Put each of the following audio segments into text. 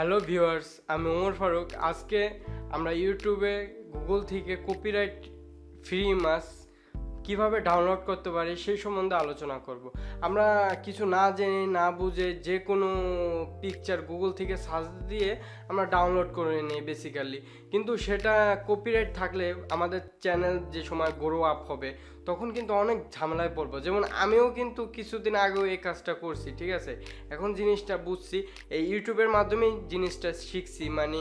Hello viewers, আমি ওমর ফারুক। আজকে আমরা ইউটিউবে গুগল থেকে কপিরাইট ফ্রি ইমেজ কিভাবে ডাউনলোড করতে পারি সেই সম্বন্ধে আলোচনা করব। আমরা কিছু না জেনে না বুঝে যে কোনো পিকচার গুগল থেকে সার্চ দিয়ে আমরা ডাউনলোড করে নিই বেসিক্যালি, কিন্তু সেটা কপিরাইট থাকলে আমাদের চ্যানেল যে সময় গ্রো আপ হবে তখন কিন্তু অনেক ঝামেলায় পড়বো। যেমন আমিও কিন্তু কিছুদিন আগেও এই কাজটা করছি, ঠিক আছে। এখন জিনিসটা বুঝছি, এই ইউটিউবের মাধ্যমেই জিনিসটা শিখছি, মানে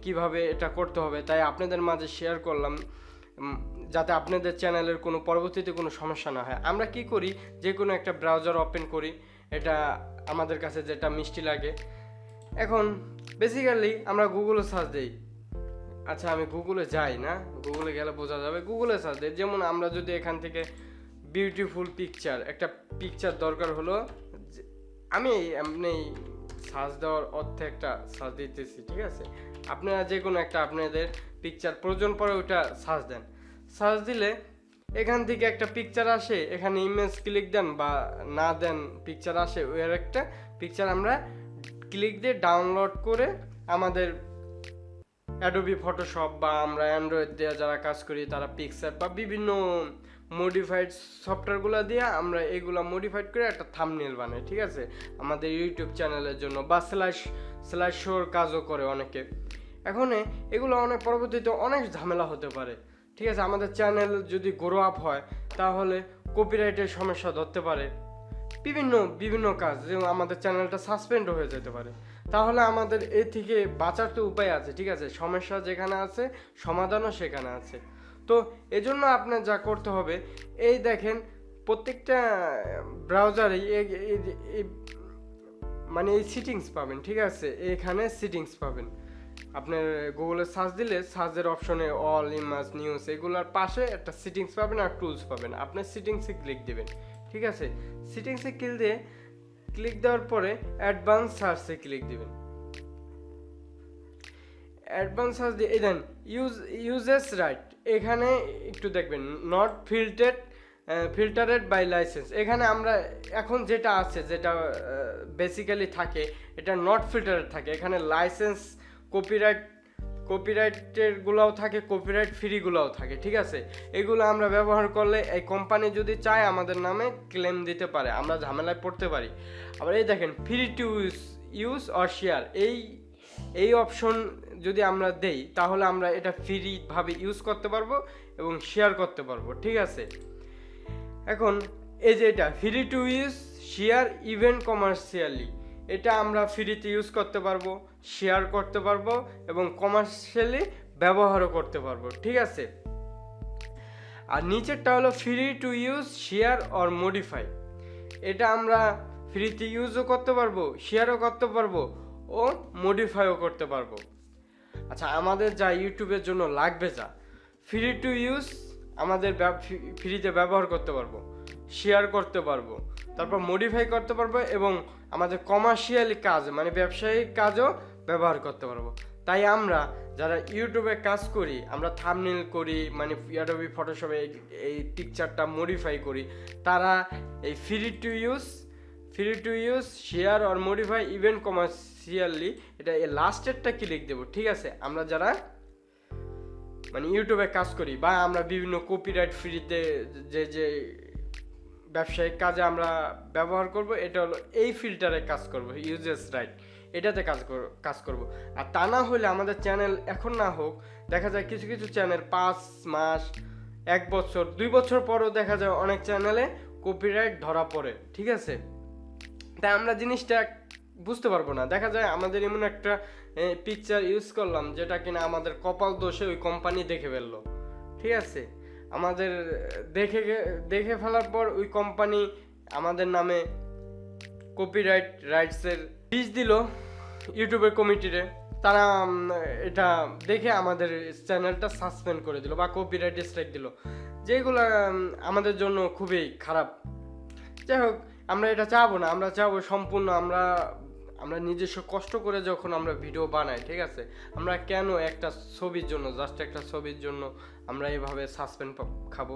কিভাবে এটা করতে হবে, তাই আপনাদের মাঝে শেয়ার করলাম যাতে আপনাদের চ্যানেলের কোনো পরবর্তীতে কোনো সমস্যা না হয়। আমরা কি করি, যে কোনো একটা ব্রাউজার ওপেন করি, এটা আমাদের কাছে যেটা মিষ্টি লাগে। এখন বেসিক্যালি আমরা গুগলে সার্চ দিই। আচ্ছা, আমি গুগলে যাই না, গুগলে গেলে বোঝা যাবে। গুগলে সার্চ দিই, যেমন আমরা যদি এখান থেকে বিউটিফুল পিকচার, একটা পিকচার দরকার হলো, আমি এমনি সার্চ দেওয়ার অর্থে একটা সার্চ দিতেছি, ঠিক আছে। আপনারা যে কোনো একটা আপনাদের পিকচার প্রয়োজন পড়ে ওটা সার্চ দেন। সার্চ দিলে এখান থেকে একটা পিকচার আসে, এখানে ইমেজ ক্লিক দেন বা না দেন, পিকচার আসে। ওর একটা পিকচার আমরা ক্লিক দিয়ে ডাউনলোড করে আমাদের অ্যাডোবি ফটোশপ বা আমরা অ্যান্ড্রয়েড দিয়ে যারা কাজ করি তারা পিক্সার বা বিভিন্ন মডিফাইড সফটওয়্যারগুলো দিয়ে আমরা এগুলো মডিফাইড করে একটা থাম্বনেল বানাই, ঠিক আছে, আমাদের ইউটিউব চ্যানেলের জন্য, বা স্ল্যাশ শোর কাজও করে অনেকে। এখন এগুলো অনেক পরবর্তীতে অনেক ঝামেলা হতে পারে, ঠিক আছে। আমাদের চ্যানেল যদি গ্রো আপ হয় তাহলে কপিরাইটের সমস্যা ধরতে পারে, বিভিন্ন কাজ, যেমন আমাদের চ্যানেলটা সাসপেন্ড হয়ে যেতে পারে। তাহলে আমাদের এ থেকে বাঁচার তো উপায় আছে, ঠিক আছে। সমস্যা যেখানে আছে সমাধানও সেখানে আছে। তো এজন্য আপনার যা করতে হবে, এই দেখেন প্রত্যেকটা ব্রাউজারে মানে এই সিটিংস পাবেন, ঠিক আছে। এখানে সিটিংস পাবেন, আপনার গুগলে সার্চ দিলে সার্চের অপশনে অল, ইমেজ, নিউজ এগুলোর পাশে একটা সিটিংস পাবেন আর টুলস পাবেন। আপনার সিটিংসে ক্লিক দেবেন, ঠিক আছে। সিটিংসে ক্লিক দেওয়ার পরে অ্যাডভান্স সার্চে ক্লিক দেবেন। অ্যাডভান্স সার্চ দিয়ে এই দেন ইউজেস রাইট, এখানে একটু দেখবেন নট ফিল্টারেড বাই লাইসেন্স। এখানে আমরা এখন যেটা আছে, যেটা বেসিক্যালি থাকে, এটা নট ফিল্টারেড থাকে। এখানে লাইসেন্স কপিরাইটের গুলাও থাকে, কপিরাইট ফ্রিগুলোও থাকে, ঠিক আছে। এগুলো আমরা ব্যবহার করলে এই কোম্পানি যদি চায় আমাদের নামে ক্লেম দিতে পারে, আমরা ঝামেলায় পড়তে পারি। আবার এই দেখেন free to use or share, এই অপশন যদি আমরা দেই তাহলে আমরা এটা ফ্রিভাবে ইউজ করতে পারবো এবং শেয়ার করতে পারবো, ঠিক আছে। এখন এই যে এটা free to use, share, even commercially, এটা আমরা ফ্রিতে ইউজ করতে পারবো, শেয়ার করতে পারবো এবং কমার্শিয়ালি ব্যবহারও করতে পারবো, ঠিক আছে। আর নিচেরটা হলো free to use, share or modify, এটা আমরা ফ্রিতে ইউজও করতে পারবো, শেয়ারও করতে পারবো ও মডিফাইও করতে পারবো। আচ্ছা, আমাদের যা ইউটিউবের জন্য লাগবে, যা ফ্রি টু ইউজ আমাদের ফ্রিতে ব্যবহার করতে পারবো, শেয়ার করতে পারবো, তারপর মডিফাই করতে পারবো এবং আমাদের কমার্শিয়ালি কাজ মানে ব্যবসায়িক কাজও ব্যবহার করতে পারবো। তাই আমরা যারা ইউটিউবে কাজ করি, আমরা থাম্বনেল করি, মানে অ্যাডোবি ফটোশপে এই পিকচারটা মডিফাই করি, তারা এই free to use, share or modify, even commercially, এটা এই লাস্টেরটা ক্লিক দেবো, ঠিক আছে। আমরা যারা মানে ইউটিউবে কাজ করি বা আমরা বিভিন্ন কপিরাইট ফ্রিতে যে ব্যবসায়িক কাজে আমরা ব্যবহার করব, এটা হলো এই ফিল্টারে কাজ করব, ইউজেস রাইট, এটাতে কাজ করব। আর তা না হলে আমাদের চ্যানেল এখন না হোক, দেখা যায় কিছু চ্যানেল 5 মাস, 1 বছর, 2 বছর পরও দেখা যায় অনেক চ্যানেলে কপিরাইট ধরা পড়ে, ঠিক আছে। তাই আমরা জিনিসটা বুঝতে পারবো না। দেখা যায় আমাদের এমন একটা পিকচার ইউজ করলাম যেটা কিনা আমাদের কপাল দোষে ওই কোম্পানি দেখে ফেললো, ঠিক আছে। আমাদের দেখে ফেলার পর ওই কোম্পানি আমাদের নামে কপিরাইট রাইটসের ফিস দিল ইউটিউবের কমিটিরে। তারা এটা দেখে আমাদের চ্যানেলটা সাসপেন্ড করে দিল বা কপিরাইট স্ট্রাইক দিল, যেগুলো আমাদের জন্য খুবই খারাপ। যাই হোক, আমরা এটা চাবো না। আমরা চাবো সম্পূর্ণ আমরা নিজস্ব কষ্ট করে যখন আমরা ভিডিও বানাই, ঠিক আছে, আমরা কেন একটা ছবির জন্য, জাস্ট একটা ছবির জন্য আমরা এভাবে সাসপেন্ড খাবো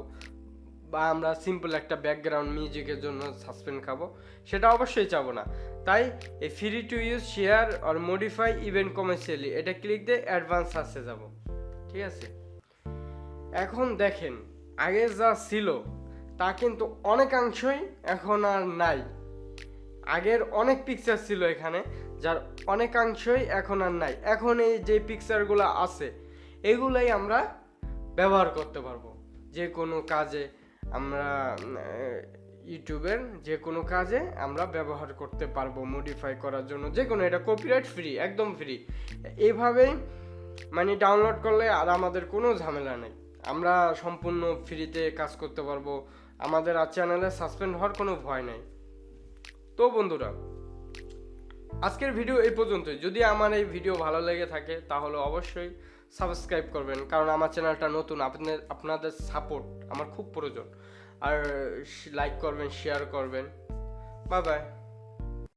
বা আমরা সিম্পল একটা ব্যাকগ্রাউন্ড মিউজিকের জন্য সাসপেন্ড খাবো, সেটা অবশ্যই চাবো না। তাই এই free to use share or modify event commercially এটা ক্লিক দিয়ে অ্যাডভান্স সার্চে যাব। ঠিক আছে, এখন দেখেন আগে যা ছিল তা কিন্তু অনেকাংশই এখন আর নাই। আগের অনেক পিকচার ছিল এখানে, যার অনেকাংশই এখন আর নাই। এখন এই যে পিকচারগুলো আছে এগুলাই আমরা ব্যবহার করতে পারবো যে কোনো কাজে। আমরা ইউটিউবের যে কোনো কাজে আমরা ব্যবহার করতে পারবো মডিফাই করার জন্য, যে কোনো, এটা কপিরাইট ফ্রি, একদম ফ্রি। এইভাবেই মানে ডাউনলোড করলে আর আমাদের কোনো ঝামেলা নেই, আমরা সম্পূর্ণ ফ্রিতে কাজ করতে পারবো, আমাদের আর চ্যানেলে সাসপেন্ড হওয়ার কোনো ভয় নেই। তো বন্ধুরা, আজকের ভিডিও এই পর্যন্তই। যদি আমার এই ভিডিও ভালো লেগে থাকে তাহলে অবশ্যই সাবস্ক্রাইব করবেন, কারণ আমার চ্যানেলটা নতুন, আপনাদের সাপোর্ট আমার খুব প্রয়োজন। আর লাইক করবেন, শেয়ার করবেন। Bye bye.